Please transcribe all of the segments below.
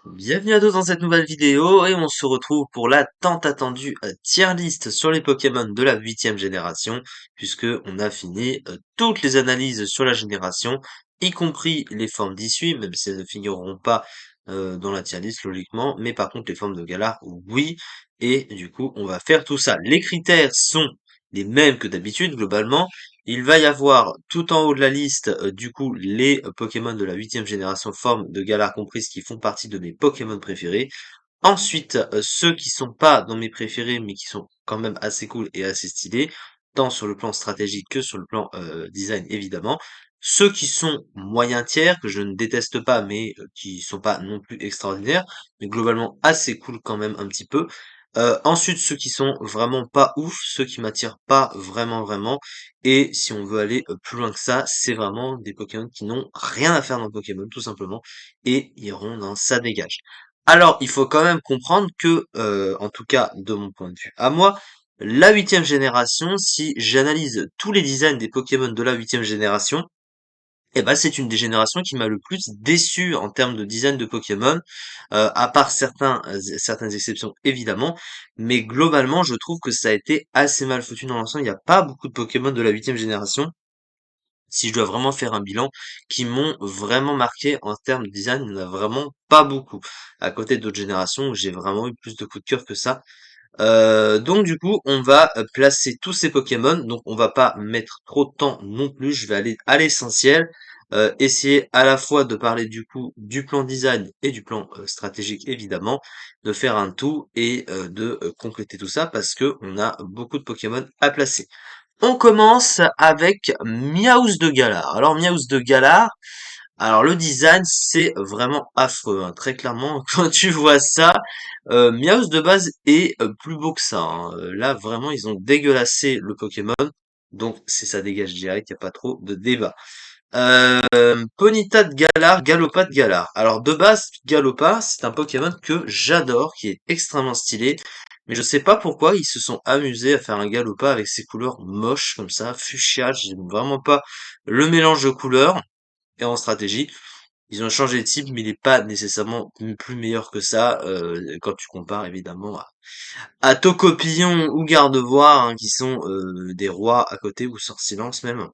Bienvenue à tous dans cette nouvelle vidéo et on se retrouve pour la tant attendue tier list sur les Pokémon de la huitième génération puisque on a fini toutes les analyses sur la génération, y compris les formes d'issue, même si elles ne figureront pas dans la tier list logiquement, mais par contre les formes de Galar, oui, et du coup on va faire tout ça. Les critères sont les mêmes que d'habitude globalement. Il va y avoir tout en haut de la liste, du coup, les Pokémon de la huitième génération forme de Galar comprises qui font partie de mes Pokémon préférés. Ensuite, ceux qui sont pas dans mes préférés, mais qui sont quand même assez cool et assez stylés, tant sur le plan stratégique que sur le plan design, évidemment. Ceux qui sont moyen tiers, que je ne déteste pas, mais qui sont pas non plus extraordinaires, mais globalement assez cool quand même un petit peu. Ensuite, ceux qui sont vraiment pas ouf, ceux qui m'attirent pas vraiment. Et si on veut aller plus loin que ça, c'est vraiment des Pokémon qui n'ont rien à faire dans Pokémon, tout simplement, et iront dans ça dégage. Alors, il faut quand même comprendre que, en tout cas de mon point de vue à moi, la huitième génération, si j'analyse tous les designs des Pokémon de la huitième génération, eh ben, c'est une des générations qui m'a le plus déçu en termes de design de Pokémon, à part certaines exceptions évidemment, mais globalement je trouve que ça a été assez mal foutu dans l'ensemble. Il n'y a pas beaucoup de Pokémon de la huitième génération, si je dois vraiment faire un bilan, qui m'ont vraiment marqué en termes de design, il n'y en a vraiment pas beaucoup. À côté d'autres générations où j'ai vraiment eu plus de coups de cœur que ça. Donc du coup, on va placer tous ces Pokémon. Donc on va pas mettre trop de temps non plus. Je vais aller à l'essentiel. Essayer à la fois de parler du coup du plan design et du plan stratégique évidemment, de faire un tout et de compléter tout ça parce que on a beaucoup de Pokémon à placer. On commence avec Miaus de Galar. Alors Miaus de Galar, alors le design c'est vraiment affreux, hein. Très clairement quand tu vois ça, Miaus de base est plus beau que ça, hein. Là vraiment ils ont dégueulassé le Pokémon, donc c'est ça dégage direct, y a pas trop de débat. Ponyta de Galar, Galopa de Galar. Alors de base, Galopa, c'est un Pokémon que j'adore, qui est extrêmement stylé, mais je sais pas pourquoi ils se sont amusés à faire un Galopa avec ses couleurs moches comme ça, fuchsia, j'aime vraiment pas le mélange de couleurs, et en stratégie, ils ont changé de type, mais il est pas nécessairement plus meilleur que ça, quand tu compares évidemment à Tocopillon ou Gardevoir, hein, qui sont des rois à côté, ou Sort Silence même.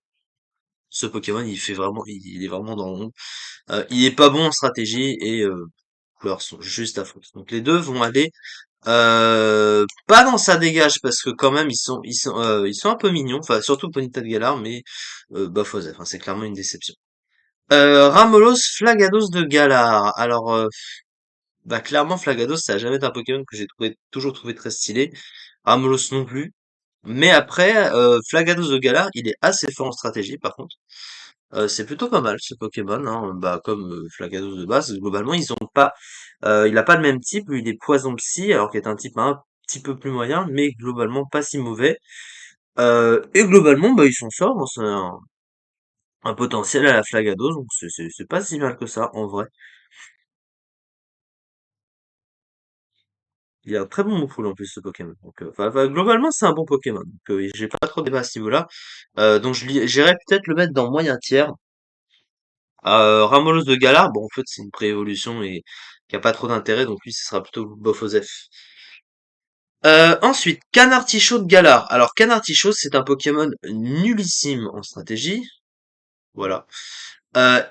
Ce Pokémon, il est vraiment dans l'ombre. Il est pas bon en stratégie et couleurs sont juste affreuses. Donc les deux vont aller pas dans sa dégage parce que quand même ils sont un peu mignons. Enfin surtout Ponyta de Galar, mais Bafosef, enfin, c'est clairement une déception. Ramolos Flagados de Galar. Alors bah clairement Flagados ça a jamais été un Pokémon que toujours trouvé très stylé. Ramolos non plus. Mais après, Flagados de Galar, il est assez fort en stratégie par contre. C'est plutôt pas mal ce Pokémon, hein. Bah comme Flagados de base, globalement ils ont pas, il a pas le même type, il est Poison Psy, alors qu'il est un type un petit peu plus moyen, mais globalement pas si mauvais. Et globalement, bah il s'en sort, hein, c'est un potentiel à la Flagados, donc c'est pas si mal que ça en vrai. Il a un très bon moufoule en plus ce Pokémon. Donc, globalement c'est un bon Pokémon. Donc j'ai pas trop de débat à ce niveau-là. Donc j'irais peut-être le mettre dans moyen tiers. Ramolos de Galar, bon, en fait, c'est une pré-évolution et qui a pas trop d'intérêt, donc lui, ce sera plutôt Bofosef. Ensuite, Canartichaud de Galar. Alors, Canartichaud, c'est un Pokémon nullissime en stratégie. Voilà.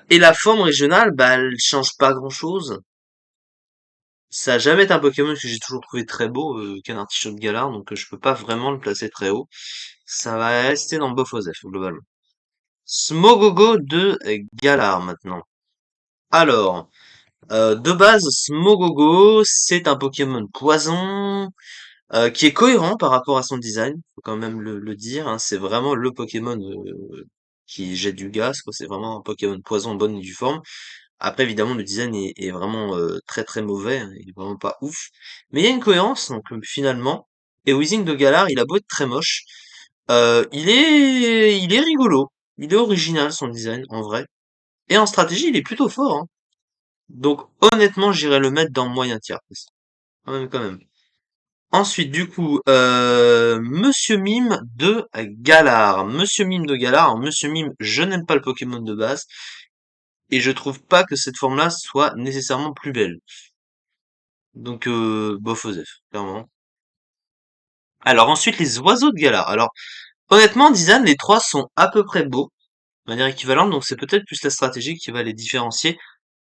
Et la forme régionale, bah, elle change pas grand-chose. Ça a jamais été un Pokémon que j'ai toujours trouvé très beau, Canartichaud de Galar, donc je peux pas vraiment le placer très haut. Ça va rester dans Bofosef, globalement. Smogogo de Galar, maintenant. Alors, de base, Smogogo, c'est un Pokémon poison qui est cohérent par rapport à son design, faut quand même le dire, hein. C'est vraiment le Pokémon qui jette du gaz, quoi. C'est vraiment un Pokémon poison en bonne et due forme. Après, évidemment, le design est vraiment très mauvais, hein. Il est vraiment pas ouf. Mais il y a une cohérence, donc finalement. Et Weezing de Galar, il a beau être très moche, il est rigolo. Il est original son design, en vrai. Et en stratégie, il est plutôt fort, hein. Donc honnêtement, j'irais le mettre dans moyen tiers. Quand même. Ensuite, du coup, Monsieur Mime de Galar. Monsieur Mime de Galar. Alors, Monsieur Mime, je n'aime pas le Pokémon de base. Et je trouve pas que cette forme-là soit nécessairement plus belle. Donc, bof Osef, clairement. Alors ensuite, les oiseaux de Galar. Alors, honnêtement, design, les trois sont à peu près beaux, de manière équivalente, donc c'est peut-être plus la stratégie qui va les différencier.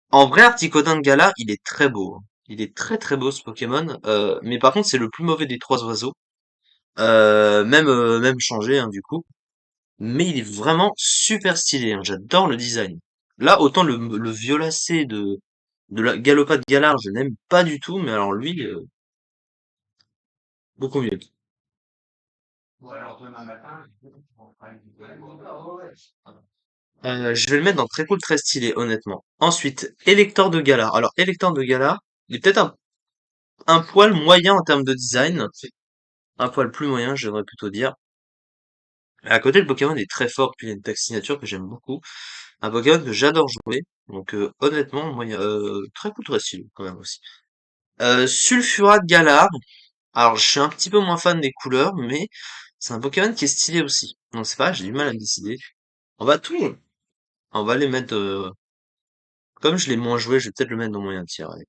En vrai, Articodin de Galar, il est très beau, hein. Il est très très beau ce Pokémon, mais par contre, c'est le plus mauvais des trois oiseaux. Même changé, hein, du coup. Mais il est vraiment super stylé, hein. J'adore le design. Là, autant le violacé de la Galopade Galar, je n'aime pas du tout, mais alors lui, beaucoup mieux. Je vais le mettre dans très cool, très stylé, honnêtement. Ensuite, Elector de Galar. Alors, Elector de Galar, il est peut-être un poil moyen en termes de design. Un poil plus moyen, j'aimerais plutôt dire. À côté, le Pokémon est très fort, puis il y a une tech signature que j'aime beaucoup. Un Pokémon que j'adore jouer. Donc, honnêtement, moi, très cool, très stylé, quand même aussi. Sulfurat de Galar. Alors, je suis un petit peu moins fan des couleurs, mais c'est un Pokémon qui est stylé aussi. Donc, c'est pas, j'ai du mal à me décider. On va tout, on va les mettre, comme je l'ai moins joué, je vais peut-être le mettre dans moyen tiers, allez.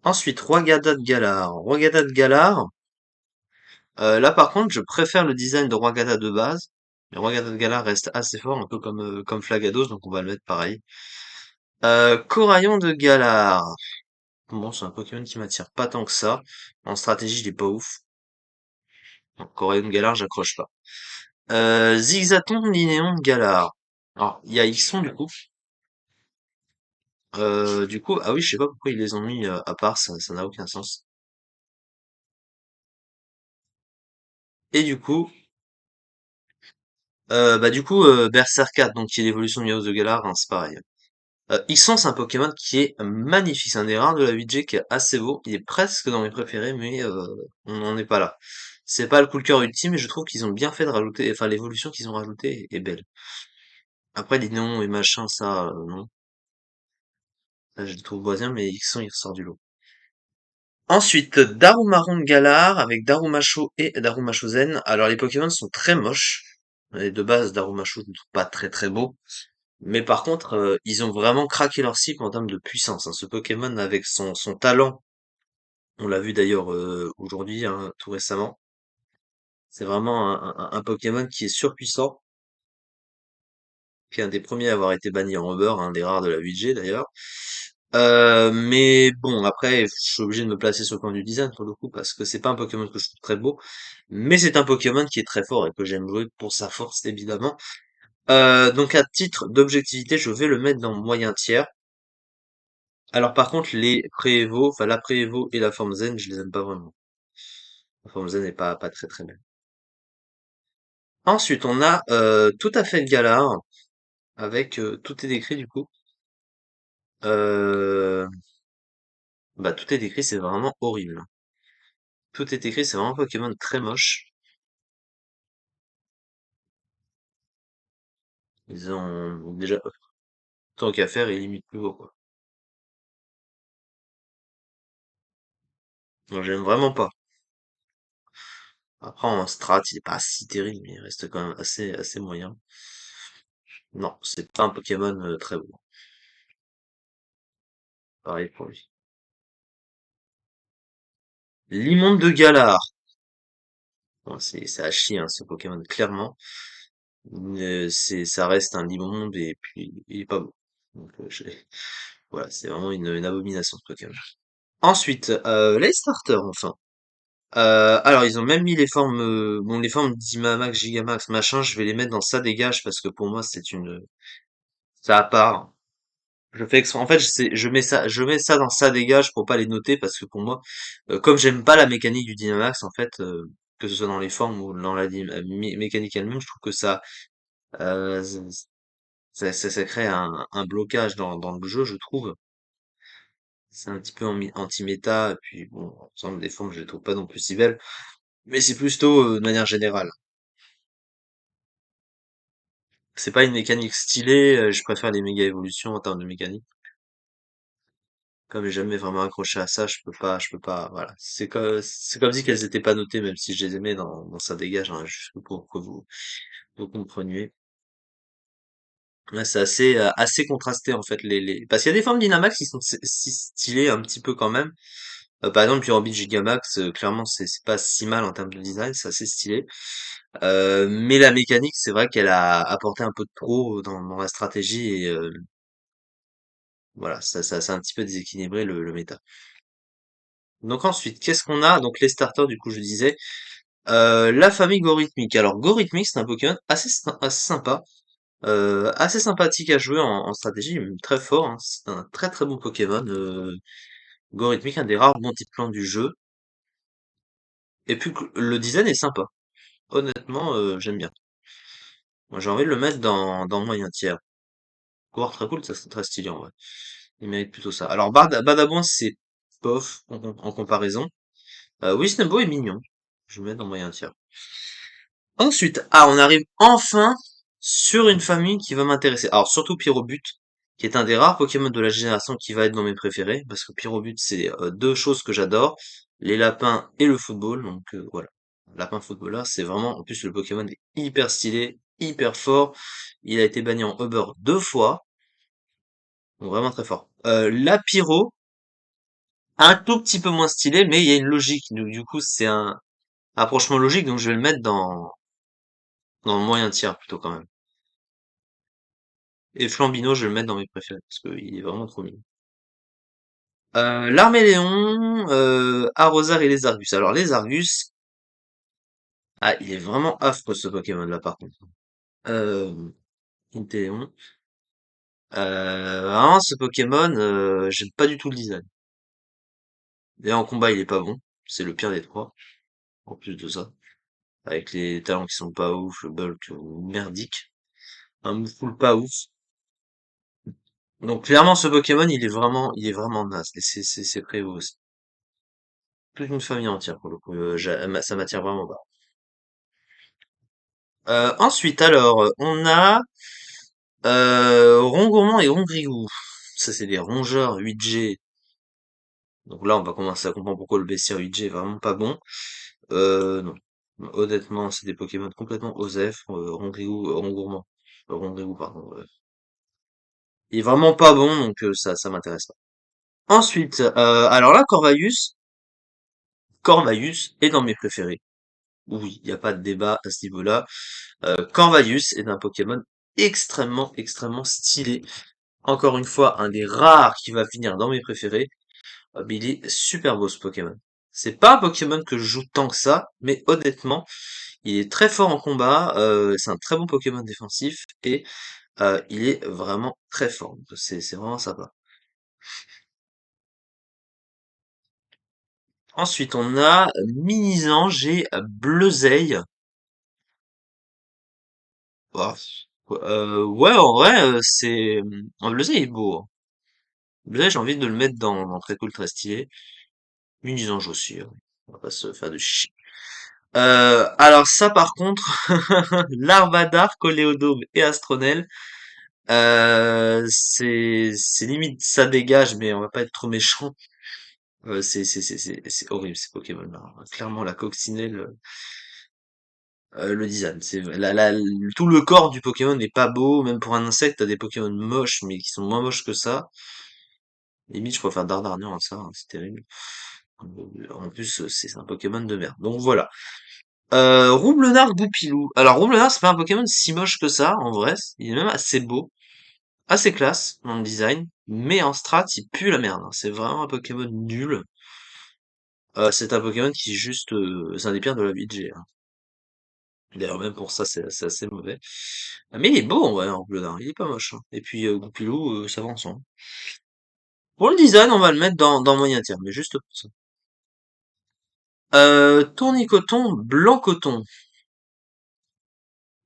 Ensuite, Roi Galar. Roi Galar, là par contre, je préfère le design de Roi de base. Le Roi de Galar reste assez fort, un peu comme Flagados, donc on va le mettre pareil. Coraillon de Galar. Bon, c'est un Pokémon qui m'attire pas tant que ça. En stratégie, il est pas ouf. Donc, Coraillon de Galar, j'accroche pas. Zigzaton Linéon de Galar. Alors, il y a Ixon du coup. Ah oui, je sais pas pourquoi ils les ont mis à part, ça n'a aucun sens. Et Berserker, donc qui est l'évolution de Miaos de Galar, hein, c'est pareil. Ixon, c'est un Pokémon qui est magnifique, c'est un des rares de la 8G qui est assez beau. Il est presque dans mes préférés, mais on n'en est pas là. C'est pas le coup de cœur ultime, mais je trouve qu'ils ont bien fait de rajouter, enfin l'évolution qu'ils ont rajoutée est belle. Après les néons et machin, ça, non. Là, je le trouve moyen, mais Ixon il ressort du lot. Ensuite, Darumaron de Galar avec Darumacho et Darumachozen. Alors les Pokémon sont très moches. Et de base, Darumacho, je le trouve pas très très beau. Mais par contre, ils ont vraiment craqué leur cible en termes de puissance, hein. Ce Pokémon avec son talent, on l'a vu d'ailleurs aujourd'hui, hein, tout récemment. C'est vraiment un Pokémon qui est surpuissant, qui est un des premiers à avoir été banni en Over, un des rares de la 8G d'ailleurs. Mais bon, après, je suis obligé de me placer sur le plan du design pour le coup, parce que c'est pas un Pokémon que je trouve très beau, mais c'est un Pokémon qui est très fort et que j'aime jouer pour sa force évidemment. Donc à titre d'objectivité, je vais le mettre dans moyen tiers. Alors par contre, les pré-Evo, enfin la pré-Evo et la forme Zen, je les aime pas vraiment. La forme Zen n'est pas très très belle. Ensuite, on a tout à fait le Galar, avec tout est décrit du coup. Euh, tout est décrit, c'est vraiment horrible. Tout est écrit, c'est vraiment un Pokémon très moche. Ils ont déjà tant qu'à faire, ils limitent plus haut quoi. Moi j'aime vraiment pas. Après en strat, il est pas si terrible, mais il reste quand même assez moyen. Non, c'est pas un Pokémon très beau. Pareil pour lui. L'immonde de Galar. Bon, c'est à chier hein, ce Pokémon clairement. Ça reste un immonde et puis il est pas beau. Donc, voilà, c'est vraiment une abomination ce Pokémon. Ensuite, les starters enfin. Alors ils ont même mis les formes, bon les formes d'Imamax, Gigamax, machin, je vais les mettre dans ça dégage parce que pour moi ça à part. En fait, je mets ça dans ça dégage pour pas les noter parce que pour moi, comme j'aime pas la mécanique du Dynamax, en fait, que ce soit dans les formes ou dans mécanique elle-même, je trouve que euh, ça crée un blocage dans le jeu, je trouve. C'est un petit peu anti-méta, et puis bon, ensemble des formes, je les trouve pas non plus si belles. Mais c'est plutôt de manière générale. C'est pas une mécanique stylée, je préfère les méga évolutions en termes de mécanique. Comme j'ai jamais vraiment accroché à ça, je peux pas, voilà. C'est comme si qu'elles étaient pas notées, même si je les aimais dans ça dégage, hein, juste pour que vous compreniez. Ouais, c'est assez contrasté en fait parce qu'il y a des formes Dynamax qui sont si stylées un petit peu quand même. Par exemple, Pyramid Gigamax, clairement c'est pas si mal en termes de design, c'est assez stylé. Mais la mécanique, c'est vrai qu'elle a apporté un peu de trop dans la stratégie et voilà, ça a un petit peu déséquilibré le méta. Donc ensuite, qu'est-ce qu'on a? Donc les starters, du coup, je disais, la famille Gorithmique. Alors Gorithmique, c'est un Pokémon assez sympa. Assez sympathique à jouer en stratégie, même très fort, hein. C'est un très très bon Pokémon, Gorithmique, un des rares bons types plans du jeu. Et puis le design est sympa. Honnêtement, j'aime bien. Moi j'ai envie de le mettre dans le moyen tiers. Coureur très cool, ça c'est très stylé en vrai. Il mérite plutôt ça. Alors Badaboin c'est bof en comparaison. Wisnabo est mignon. Je le mets dans le moyen tiers. Ensuite, on arrive enfin sur une famille qui va m'intéresser. Alors surtout Pyrobut, qui est un des rares Pokémon de la génération qui va être dans mes préférés, parce que Pyrobut c'est deux choses que j'adore, les lapins et le football, donc voilà. Lapin footballeur, c'est vraiment, en plus le Pokémon est hyper stylé, hyper fort, il a été banni en Uber 2 fois, donc vraiment très fort. La Pyro, un tout petit peu moins stylé, mais il y a une logique, du coup c'est un rapprochement logique, donc je vais le mettre dans le moyen tiers plutôt quand même. Et Flambino, je vais le mettre dans mes préférés, parce qu'il est vraiment trop mignon. L'Arméléon, Arrosar et les Argus. Alors les Argus, il est vraiment affreux ce Pokémon-là par contre. Euh, Inteleon. Vraiment ce Pokémon, j'aime pas du tout le design. Et en combat il est pas bon, c'est le pire des trois, en plus de ça. Avec les talents qui sont pas ouf, le bulk merdique, un moufoule pas ouf. Donc clairement ce Pokémon il est vraiment naze, et c'est prévu aussi. Toute une famille entière pour le coup, ça m'attire vraiment pas. Ensuite, alors, on a Rongourmand et Rongrigou. Ça, c'est des rongeurs 8G. Donc là, on va commencer à comprendre pourquoi le bestiaire 8G est vraiment pas bon. Non. Honnêtement, c'est des Pokémon complètement OSEF. Rongrigou, Rongourmand. Rongrigou, pardon. Il est vraiment pas bon, donc ça m'intéresse pas. Ensuite, alors là, Corvayus. Corvayus est dans mes préférés. Oui, il n'y a pas de débat à ce niveau-là. Corvayus est un Pokémon extrêmement stylé. Encore une fois, un des rares qui va finir dans mes préférés. Mais il est super beau ce Pokémon. C'est pas un Pokémon que je joue tant que ça, mais honnêtement, il est très fort en combat, c'est un très bon Pokémon défensif, et il est vraiment très fort. Donc c'est vraiment sympa. Ensuite, on a Minisange et Bleuzeille. Bah, ouais, en vrai, Bleuzeille est beau, hein. Bleuzeille, j'ai envie de le mettre dans très cool, très stylé. Minisange aussi, hein. On va pas se faire de chier. Alors ça par contre, Larvadar, Coléodome et Astronel, c'est limite ça dégage, mais on va pas être trop méchant. C'est horrible ces Pokémon-là. Clairement la coccinelle, le design, tout le corps du Pokémon n'est pas beau, même pour un insecte, t'as des Pokémon moches, mais qui sont moins moches que ça. Limite, je préfère Dardarnian à ça, hein, c'est terrible. En plus, c'est un Pokémon de merde. Donc voilà. Roublard Goupilou. Alors Roublard, c'est pas un Pokémon si moche que ça, en vrai. Il est même assez beau, assez classe dans le design, mais en strat, il pue la merde, hein. C'est vraiment un Pokémon nul. C'est un Pokémon qui est juste, c'est un des pires de la VG, hein. D'ailleurs, même pour ça, c'est assez mauvais. Mais il est beau en vrai, Roublard. Il est pas moche, hein. Et puis Goupilou, ça va ensemble. Pour le design, on va le mettre dans moyen tiers, mais juste pour ça. Tournicoton, blanc coton.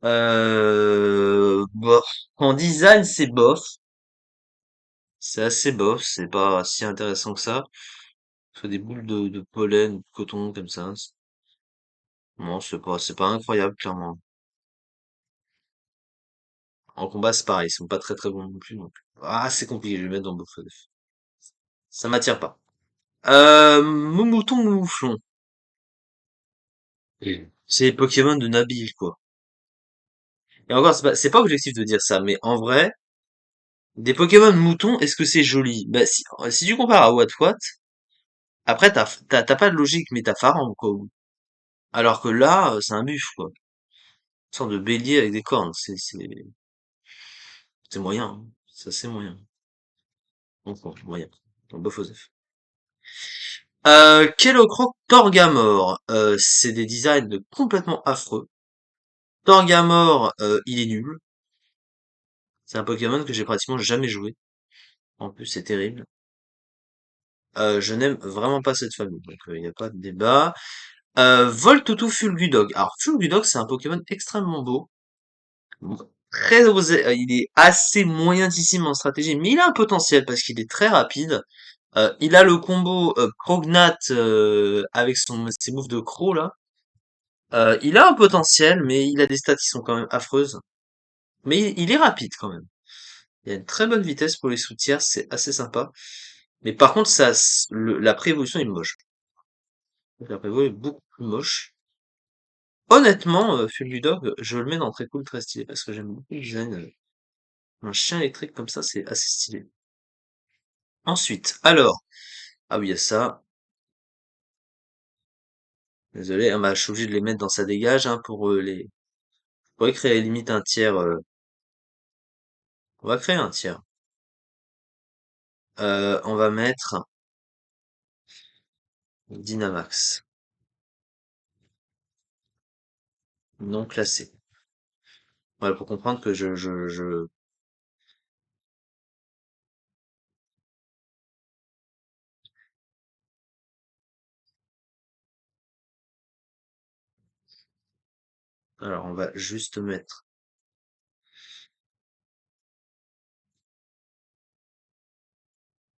Bof. En design, c'est bof. C'est assez bof, c'est pas si intéressant que ça. C'est des boules de pollen, de coton comme ça. Non, c'est pas incroyable, clairement. En combat, c'est pareil, ils sont pas très très bons non plus, donc. C'est compliqué, je vais le mettre dans Bofodef. Ça m'attire pas. Moumouton Mouflon. C'est les Pokémon de Nabil, quoi. Et encore, c'est pas objectif de dire ça, mais en vrai, des Pokémon moutons, est-ce que c'est joli? Bah, si tu compares à What, après, t'as pas de logique, mais t'as Farang, quoi. Alors que là, c'est un buffle, quoi. Une sorte de bélier avec des cornes. C'est moyen, hein. Ça, c'est moyen. Donc, bon, moyen. Donc, bof aux F. Kellocroc Torgamore. C'est des designs complètement affreux. Torgamore, il est nul. C'est un Pokémon que j'ai pratiquement jamais joué. En plus, c'est terrible. Je n'aime vraiment pas cette famille, donc il n'y a pas de débat. Voltoutou Fulgudog. Alors, Fulgudog, c'est un Pokémon extrêmement beau. Bon, très osé. Il est assez moyentissime en stratégie, mais il a un potentiel parce qu'il est très rapide. Il a le combo Prognate avec ses moves de croc là. Il a un potentiel, mais il a des stats qui sont quand même affreuses. Mais il est rapide quand même. Il a une très bonne vitesse pour les soutiers, c'est assez sympa. Mais par contre, la pré-évolution est moche. La pré-évolution est beaucoup plus moche. Honnêtement, Fulgudog, je le mets dans très cool, très stylé, parce que j'aime beaucoup le design. Un chien électrique comme ça, c'est assez stylé. Ensuite, alors, ah oui, il y a ça. Désolé, hein, bah, je suis obligé de les mettre dans sa dégage hein, pour les. On pourrait créer limite un tiers. On va créer un tiers. On va mettre Dynamax, non classé. Voilà, pour comprendre que Alors, on va juste mettre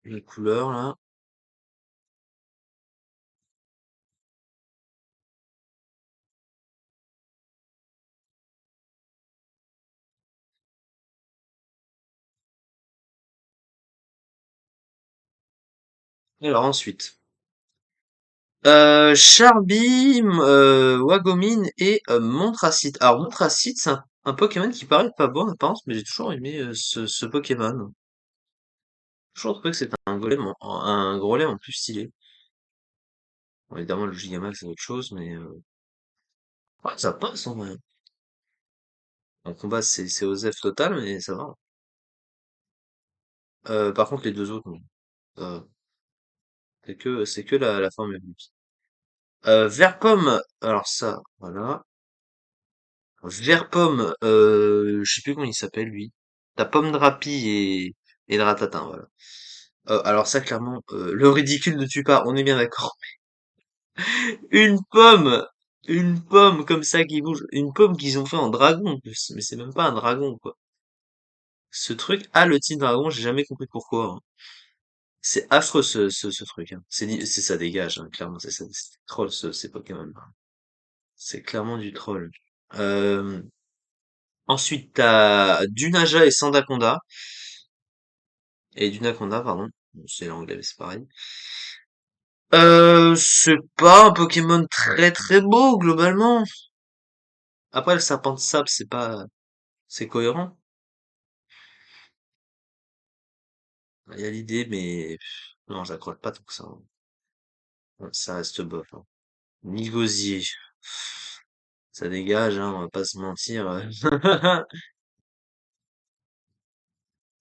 les couleurs là. Alors ensuite, Charby, Wagomine et Montracite. Alors Montracite, c'est un Pokémon qui paraît pas bon en apparence, mais j'ai toujours aimé ce Pokémon. J'ai toujours trouvé que c'était un golem en plus stylé. Bon, évidemment, le Gigamax c'est autre chose, mais ouais, ça passe en vrai. En combat, c'est OSEF total, mais ça va. Par contre, les deux autres, non. Euh, c'est que la forme évolutive. Vert-pomme, alors ça, voilà. Vert-pomme, je sais plus comment il s'appelle lui. T'as pomme drapi et dratatin, voilà. Alors ça, clairement, le ridicule ne tue pas, on est bien d'accord. Une pomme, une pomme comme ça qui bouge, une pomme qu'ils ont fait en dragon en plus, mais c'est même pas un dragon quoi. Ce truc a le titre dragon, j'ai jamais compris pourquoi, hein. C'est affreux ce truc, hein. C'est ça dégage, hein, clairement, c'est troll ces Pokémon. C'est clairement du troll. Euh, Ensuite, t'as Dunaja et Sandaconda. Et Dunaconda, pardon. Bon, c'est l'anglais, mais c'est pareil. C'est pas un Pokémon très très beau, globalement. Après, le serpent de sable, c'est cohérent. Il y a l'idée, mais non, j'accroche pas tant que ça, hein. Ouais, ça reste bof, hein. Nigosier. Ça dégage, hein, on va pas se mentir.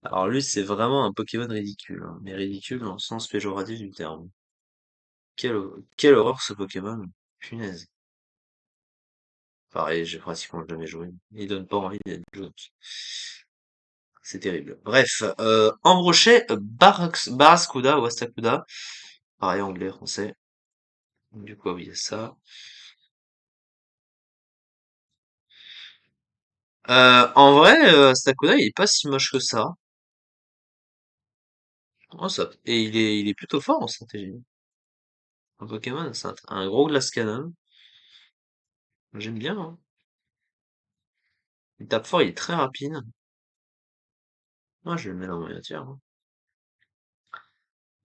Alors lui, c'est vraiment un Pokémon ridicule, hein, mais ridicule dans le sens péjoratif du terme. Quelle horreur ce Pokémon. Punaise. Pareil, j'ai pratiquement jamais joué. Il donne pas envie d'être joué. C'est terrible. Bref, Ambrochet, Barraskouda ou Astakuda. Pareil, anglais, français. Du coup, oui, il y a ça. En vrai, Astakuda, il est pas si moche que ça. Oh, et il est plutôt fort en stratégie. Un Pokémon, c'est un gros glace cannon. J'aime bien, hein. Il tape fort, il est très rapide. Moi, je le mets dans mon miniature,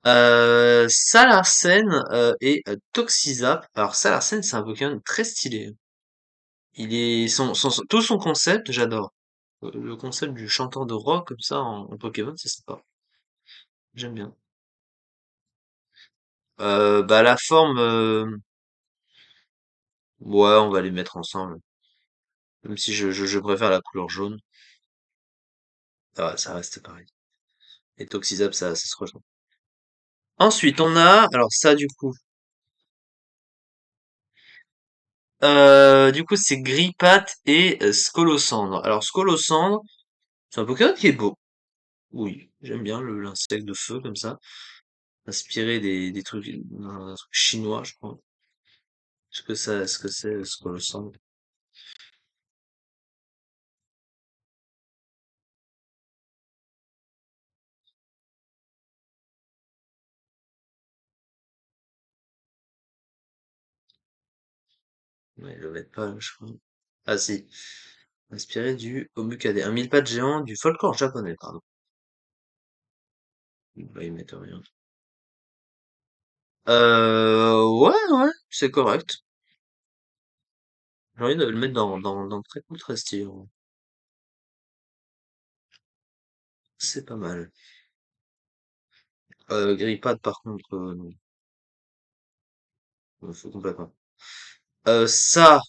hein. Salarsen et Toxizap. Alors, Salarsen, c'est un Pokémon très stylé. tout son concept, j'adore. Le concept du chanteur de rock comme ça en Pokémon, c'est sympa. J'aime bien. Bah la forme, ouais, on va les mettre ensemble. Même si je préfère la couleur jaune. Ah ouais, ça reste pareil. Et Toxizap, ça se rejoint. Ensuite, on a, alors ça du coup, c'est Grippat et Scolosandre. Alors Scolosandre, c'est un Pokémon qui est beau. Oui, j'aime bien l'insecte de feu comme ça, inspiré des trucs, un truc chinois, je crois. Ce que c'est Scolosandre. Ouais, je vais pas, je crois. Ah si, inspiré du Omukade, un mille-pattes géant du folklore japonais, pardon. Bah, ils mettent rien. Ouais, ouais, c'est correct. J'ai envie de le mettre dans très cool, très stylé. Ouais. C'est pas mal. Grillpad, par contre, non, faut complètement. Ça,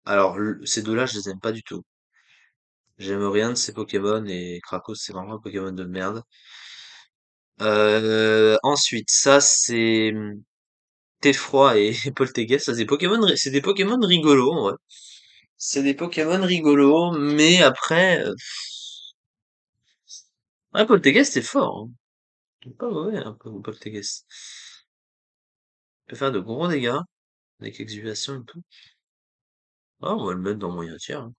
alors, ces deux-là, je les aime pas du tout. J'aime rien de ces Pokémon et Krakos, c'est vraiment un Pokémon de merde. Ensuite, ça, c'est Tefroi et Polteguest. Ça, c'est des Pokémon rigolos, en vrai. C'est des Pokémon rigolos, mais après, ouais, Polteguest est fort, hein. Il est pas mauvais, un peu, Polteguest. Il peut faire de gros dégâts, avec exuvation et tout. Ah, on va le mettre dans moyen tiers, hein.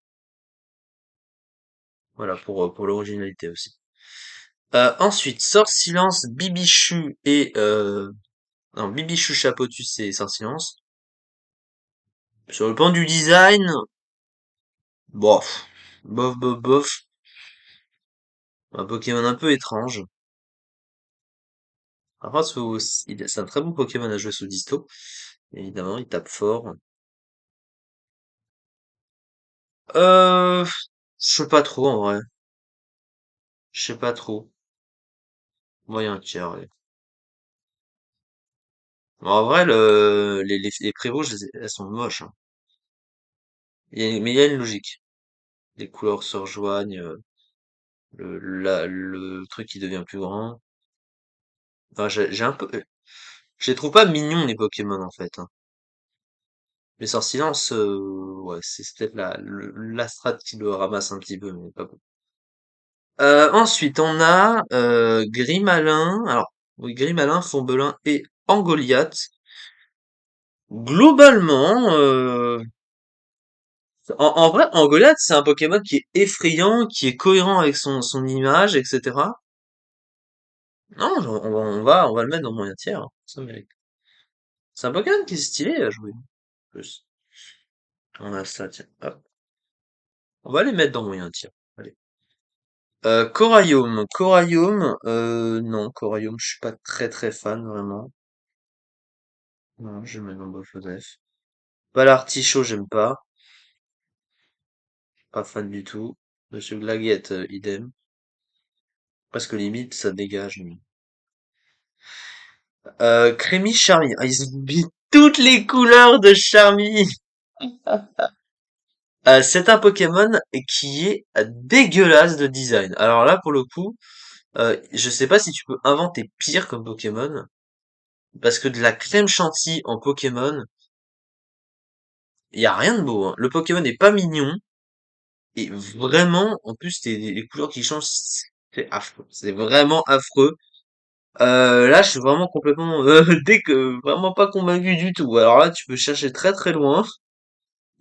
Voilà, pour l'originalité aussi. Ensuite, Sort Silence, Bibichu et non, Bibichu Chapotus et Sort Silence. Sur le plan du design, bof, bof, bof, bof. Un Pokémon un peu étrange. Après, c'est un très bon Pokémon à jouer sous disto. Évidemment, il tape fort. Euh, je sais pas trop en vrai. Je sais pas trop. Moyen tiers, allez. En vrai, les prévôts, elles sont moches, hein. Mais il y a une logique. Les couleurs se rejoignent, le truc qui devient plus grand. Enfin, j'ai un peu, je les trouve pas mignons les Pokémon en fait, hein. Mais sans silence, ouais, c'est peut-être la strat qui le ramasse un petit peu, mais pas bon. Ensuite, on a Grimalin. Alors, oui, Grimalin, Fombelin et Angoliath. Globalement, en vrai, Angoliath, c'est un Pokémon qui est effrayant, qui est cohérent avec son image, etc. Non, on va le mettre dans moyen tiers, hein. Ça mérite. C'est un Pokémon qui est stylé à jouer, en plus. On a ça, tiens. Hop. On va les mettre dans moyen tiers. Allez. Coraium. Coraium, non, Coraium, je suis pas très très fan, vraiment. Non, je mets dans Bof Joseph. Valartichaut, j'aime pas. Pas fan du tout. Monsieur Glaguette, idem. Presque limite, ça dégage. Mais... Crémy Charmy. Ah, ils ont mis toutes les couleurs de Charmy. C'est un Pokémon qui est dégueulasse de design. Alors là, pour le coup, je sais pas si tu peux inventer pire comme Pokémon, parce que de la crème chantilly en Pokémon, il y a rien de beau, hein. Le Pokémon n'est pas mignon, et vraiment, en plus, les couleurs qui changent, c'est affreux. C'est vraiment affreux. Là, je suis vraiment complètement, vraiment pas convaincu du tout. Alors là, tu peux chercher très très loin.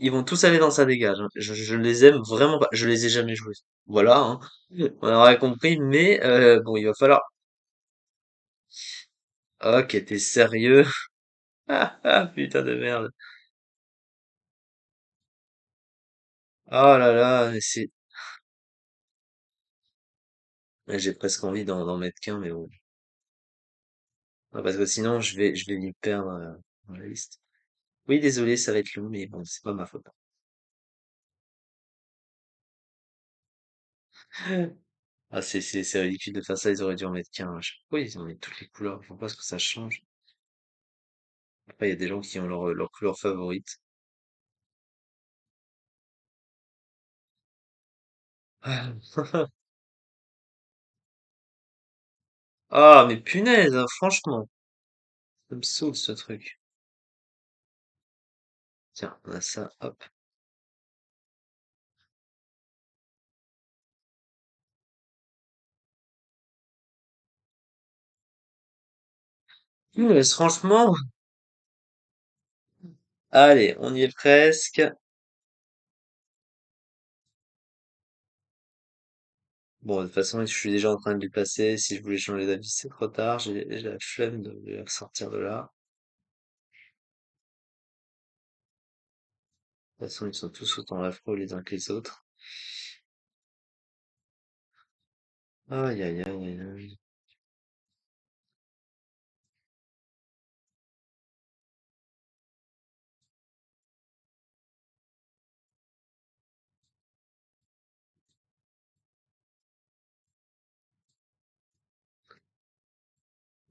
Ils vont tous aller dans sa dégage, hein. Je les aime vraiment pas. Je les ai jamais joués. Voilà, hein. On aura compris, mais bon, il va falloir. Ok, t'es sérieux? Ah, ah, putain de merde. Oh là là, mais c'est. Ouais, j'ai presque envie d'en mettre qu'un, mais bon. Non, parce que sinon, je vais m'y perdre dans la liste. Oui, désolé, ça va être long, mais bon, c'est pas ma faute. Ah, c'est ridicule de faire ça, ils auraient dû en mettre qu'un. Je sais pas pourquoi ils en mettent toutes les couleurs, je vois pas ce que ça change. Après, il y a des gens qui ont leur couleur favorite. Ah, mais punaise, hein, franchement, ça me saoule ce truc. Tiens, on a ça, hop. Punaise, franchement, allez, on y est presque. Bon, de toute façon, je suis déjà en train de les passer. Si je voulais changer d'avis, c'est trop tard. J'ai la flemme de les sortir de là. De toute façon, ils sont tous autant affreux les uns que les autres. Aïe, aïe, aïe, aïe, aïe.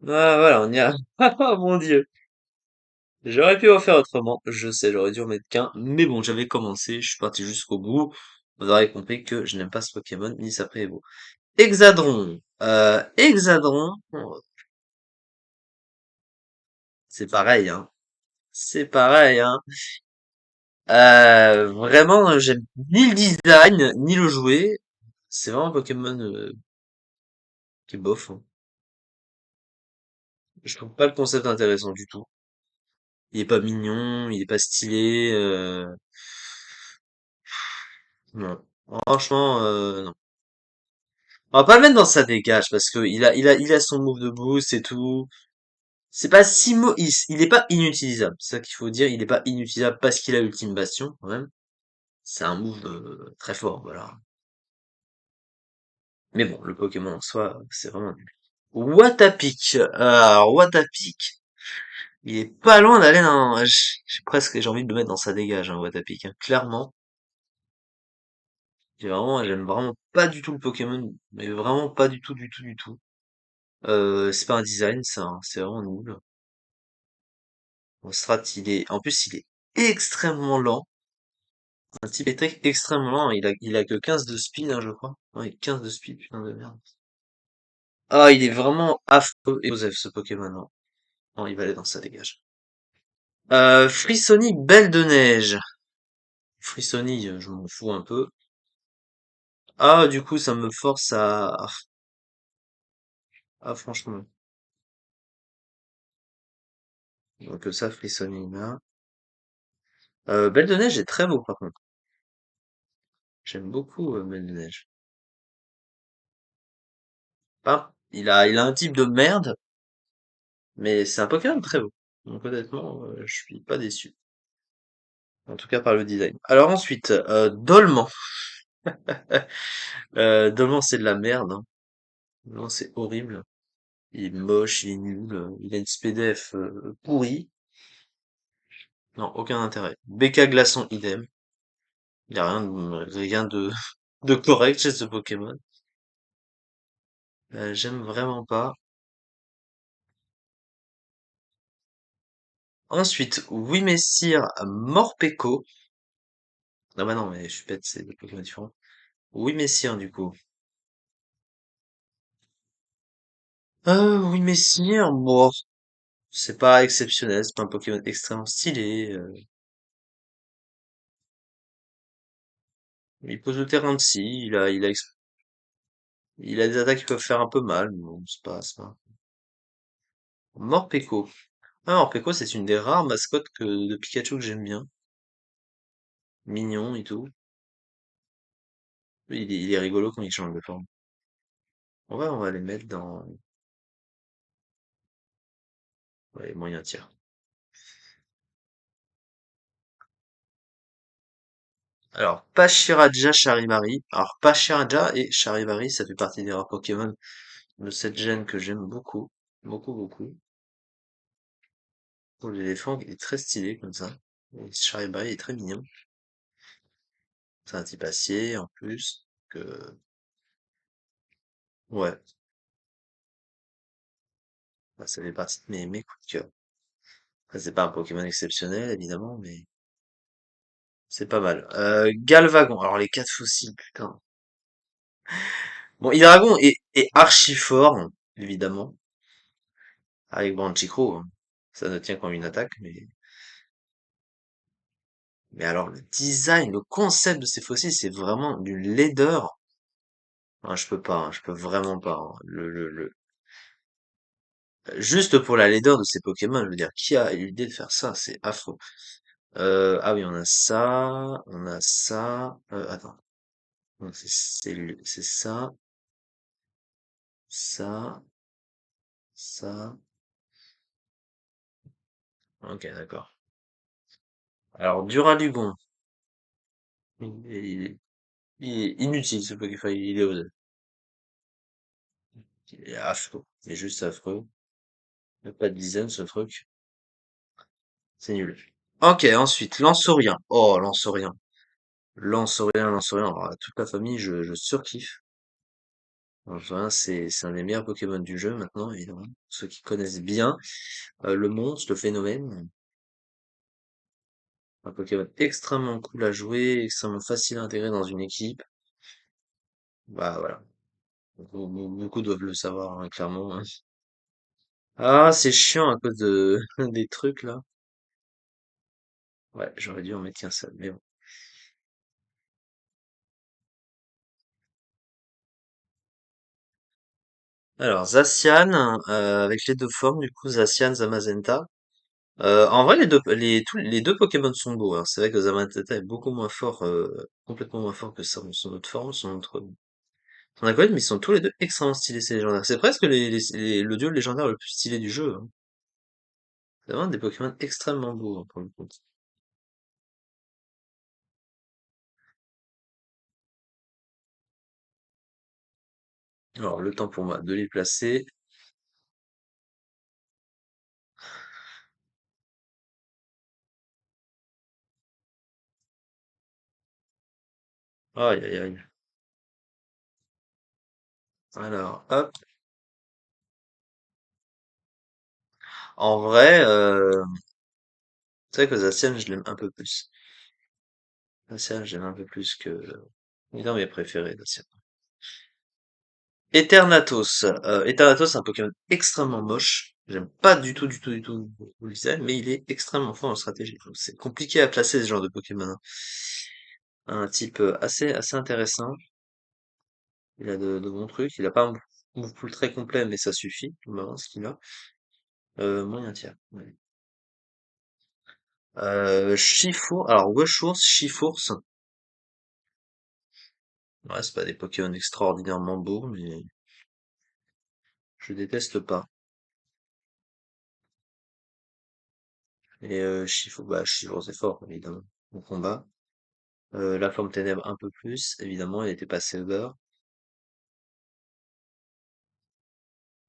Ah, voilà, on y a. Oh mon Dieu. J'aurais pu en faire autrement. Je sais, j'aurais dû en mettre qu'un. Mais bon, j'avais commencé. Je suis parti jusqu'au bout. Vous aurez compris que je n'aime pas ce Pokémon, ni sa préévo. Hexadron. Hexadron. C'est pareil, hein. C'est pareil, hein. Vraiment, j'aime ni le design, ni le jouet. C'est vraiment un Pokémon qui est bof, hein. Je trouve pas le concept intéressant du tout. Il est pas mignon, il est pas stylé. Non. Franchement, non. On va pas le mettre dans sa dégage parce que il a son move de boost et tout. C'est pas si il est pas inutilisable. C'est ça qu'il faut dire. Il est pas inutilisable parce qu'il a Ultime Bastion, quand même. C'est un move très fort, voilà. Mais bon, le Pokémon en soi, c'est vraiment nul. Watapic. Alors, Watapic. Il est pas loin d'aller dans... j'ai envie de le mettre dans sa dégage, hein, Watapic, hein. Clairement. J'aime vraiment pas du tout le Pokémon. Mais vraiment pas du tout, du tout, du tout. C'est pas un design, ça, hein. C'est vraiment nul. Mon strat, en plus, il est extrêmement lent. Un type électrique extrêmement lent. Il a que 15 de speed, hein, je crois. Ouais, 15 de speed, putain de merde. Ah, il est vraiment affreux et Joseph, ce Pokémon, non. Non, il va aller dans sa dégage. Frissoni, Belle de Neige. Frissoni, je m'en fous un peu. Ah, du coup, ça me force à... Ah, franchement. Donc ça, Frissoni, là. Belle de Neige est très beau, par contre. J'aime beaucoup Belle de Neige. Il a un type de merde, mais c'est un Pokémon très beau. Donc honnêtement, je suis pas déçu. En tout cas par le design. Alors ensuite, Dolman. Dolman, c'est de la merde, hein. Dolman, c'est horrible. Il est moche, il est nul, il a une SPDF pourrie. Non, aucun intérêt. BK Glaçon, idem. Il y a rien de, de correct chez ce Pokémon. J'aime vraiment pas. Ensuite, Wimessir Morpeko. Ah bah non, mais je suis bête, c'est des Pokémon différents. Wimessir, du coup. Wimessir, bon, c'est pas exceptionnel, c'est pas un Pokémon extrêmement stylé. Il pose le terrain de scie, il a des attaques qui peuvent faire un peu mal, mais bon, c'est pas. Morpeko. Ah, Morpeko, c'est une des rares mascottes de Pikachu que j'aime bien. Mignon et tout. Il est rigolo quand il change de forme. On va les mettre dans ouais, moyen tiers. Alors, Pachiraja Charivari. Alors, Pachiraja et Charivari, ça fait partie des rares Pokémon de cette gène que j'aime beaucoup. Beaucoup, beaucoup. Pour l'éléphant, il est très stylé comme ça. Et Charivari est très mignon. C'est un type acier en plus. Que... Ouais, bah, ça fait partie de mes coups de cœur. Après, c'est pas un Pokémon exceptionnel, évidemment, mais c'est pas mal. Galvagon. Alors, les quatre fossiles, putain. Bon, Hydragon est archi fort, évidemment. Avec Branchicro, hein. Ça ne tient qu'en une attaque, mais alors, le design, le concept de ces fossiles, c'est vraiment d'une laideur. Ah, je peux pas, hein, je peux vraiment pas, hein. Juste pour la laideur de ces Pokémon, je veux dire, qui a eu l'idée de faire ça? C'est affreux. Ah oui, on a ça. Attends, donc c'est ça, ça. Ok, d'accord. Alors, Duralugon, il, il est inutile ce Pokémon, enfin, il est affreux, il est juste affreux. Il n'y a pas de dizaine ce truc, c'est nul. Ok, ensuite, Lanceurien. Oh, Lanceurien. Lanceurien, alors, toute la famille, je surkiffe. Enfin, c'est un des meilleurs Pokémon du jeu maintenant, évidemment. Ceux qui connaissent bien le monstre, le phénomène. Un Pokémon extrêmement cool à jouer, extrêmement facile à intégrer dans une équipe. Bah voilà. Beaucoup doivent le savoir, hein, clairement, hein. Ah, c'est chiant à cause de des trucs là. Ouais, j'aurais dû en mettre qu'un seul, mais bon. Alors, Zacian, avec les deux formes, du coup, Zacian, Zamazenta. En vrai, les deux Pokémon sont beaux, hein. C'est vrai que Zamazenta est beaucoup moins fort, complètement moins fort que son autre forme, son acolyte, mais ils sont tous les deux extrêmement stylés, ces légendaires. C'est presque le duo légendaire le plus stylé du jeu, hein. C'est vraiment des Pokémon extrêmement beaux, hein, pour le coup. Alors, le temps pour moi de les placer. Aïe, aïe, aïe. Alors, hop. En vrai, c'est vrai que Zacian, je l'aime un peu plus. Zacian, je l'aime un peu plus que... Il est dans mes préférés, Zacian. Eternatus. Eternatus, c'est un Pokémon extrêmement moche. J'aime pas du tout le design, mais il est extrêmement fort en stratégie. Donc, c'est compliqué à placer ce genre de Pokémon, hein. Un type assez intéressant. Il a de bons trucs. Il a pas un move pool très complet, mais ça suffit, globalement, ce qu'il a. Moyen tiers. Ouais. Alors Washours, Shifours. Ouais, c'est pas des Pokémon extraordinairement beaux, mais je déteste pas. Et Shifours c'est fort, évidemment, au combat. La forme ténèbres un peu plus, évidemment, il était passé au beurre.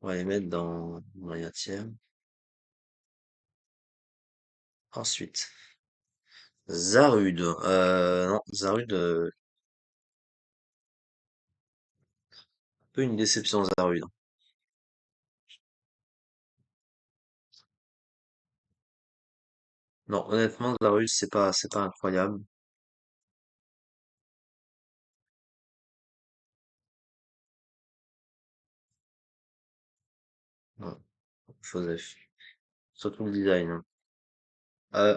On va les mettre dans moyen tiers. Ensuite, Zarude. Non, Zarude, un peu une déception Zarude. Non, honnêtement, Zarude, c'est pas incroyable. Non, chose F. Surtout le design, hein.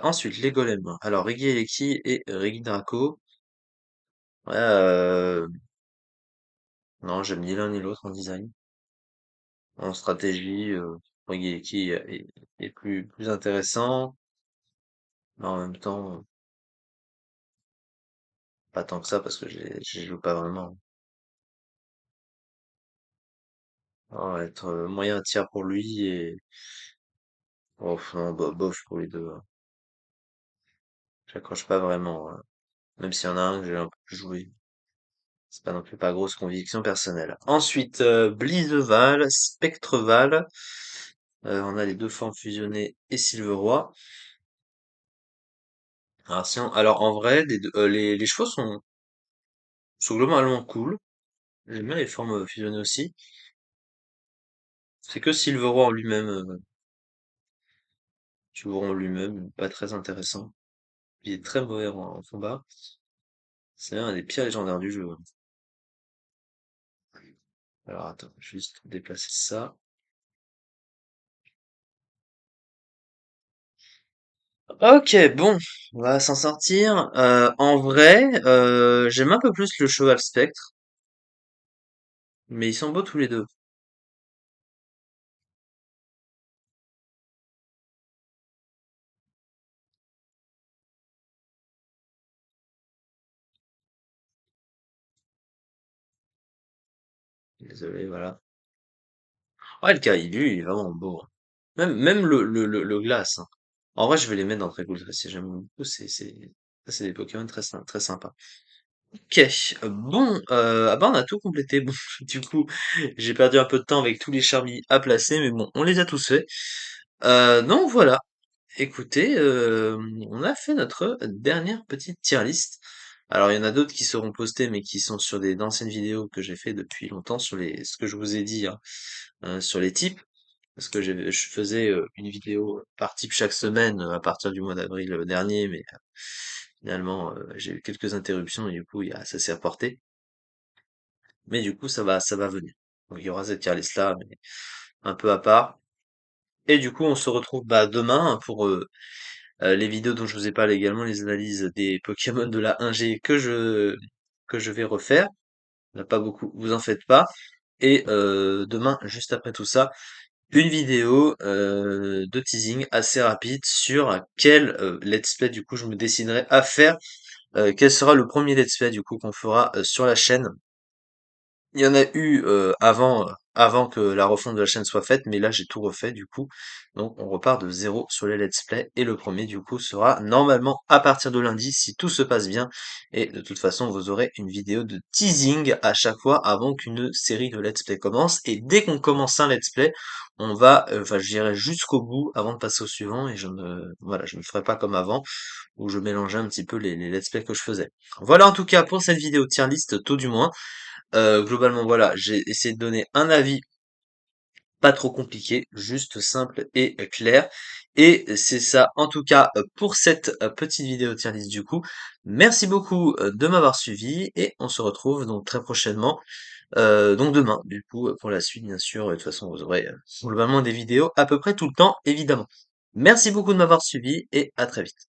Ensuite, les golems. Alors, Regieleki et Regidraco. Ouais, non, j'aime ni l'un ni l'autre en design. En stratégie, Regieleki est plus intéressant, mais en même temps, pas tant que ça parce que j'y joue pas vraiment. On va être moyen tiers pour lui et oh, non, bof pour les deux, hein. J'accroche pas vraiment, hein. Même s'il y en a un que j'ai un peu plus joué. C'est pas non plus pas grosse conviction personnelle. Ensuite, Blizeval, Spectreval. On a les deux formes fusionnées et Silveroy. Alors en vrai, les chevaux sont globalement cool. J'aime bien les formes fusionnées aussi. C'est que Silverware en lui-même, Silverware en lui-même, pas très intéressant. Il est très mauvais en combat. C'est un des pires légendaires du jeu. Alors attends, je vais juste déplacer ça. Ok, bon, on va s'en sortir. En vrai, j'aime un peu plus le cheval spectre, mais ils sont beaux tous les deux. Désolé, voilà. Ouais, le Kaibu, il est vraiment beau, hein. Même le glace, hein. En vrai, je vais les mettre dans très cool si j'aime beaucoup. Ça, c'est des Pokémon très sympas. Ok, bon, ah bah on a tout complété. Bon, du coup, j'ai perdu un peu de temps avec tous les Charmy à placer, mais bon, on les a tous faits. Donc voilà. Écoutez, on a fait notre dernière petite tier list. Alors il y en a d'autres qui seront postées, mais qui sont sur des d'anciennes vidéos que j'ai fait depuis longtemps sur ce que je vous ai dit, hein, sur les types. Parce que je faisais une vidéo par type chaque semaine à partir du mois d'avril dernier, mais finalement j'ai eu quelques interruptions et du coup ça s'est reporté. Mais du coup ça va venir. Donc il y aura cette tier list là, mais un peu à part. Et du coup on se retrouve bah, demain hein, pour les vidéos dont je vous ai parlé également, les analyses des Pokémon de la 1G que je vais refaire. Il n'y en a pas beaucoup, vous en faites pas. Et demain, juste après tout ça, une vidéo de teasing assez rapide sur quel let's play du coup je me déciderai à faire. Quel sera le premier let's play du coup qu'on fera sur la chaîne. Il y en a eu avant que la refonte de la chaîne soit faite, mais là j'ai tout refait du coup. Donc on repart de zéro sur les let's play et le premier du coup sera normalement à partir de lundi si tout se passe bien. Et de toute façon vous aurez une vidéo de teasing à chaque fois avant qu'une série de let's play commence. Et dès qu'on commence un let's play, on va, enfin je dirais jusqu'au bout avant de passer au suivant et je ne ferai pas comme avant où je mélangeais un petit peu les let's play que je faisais. Voilà en tout cas pour cette vidéo tier list, tout du moins. Globalement, voilà, j'ai essayé de donner un avis pas trop compliqué, juste simple et clair. Et c'est ça, en tout cas, pour cette petite vidéo tier list du coup. Merci beaucoup de m'avoir suivi et on se retrouve donc très prochainement, donc demain, du coup, pour la suite, bien sûr. De toute façon, vous aurez globalement des vidéos à peu près tout le temps, évidemment. Merci beaucoup de m'avoir suivi et à très vite.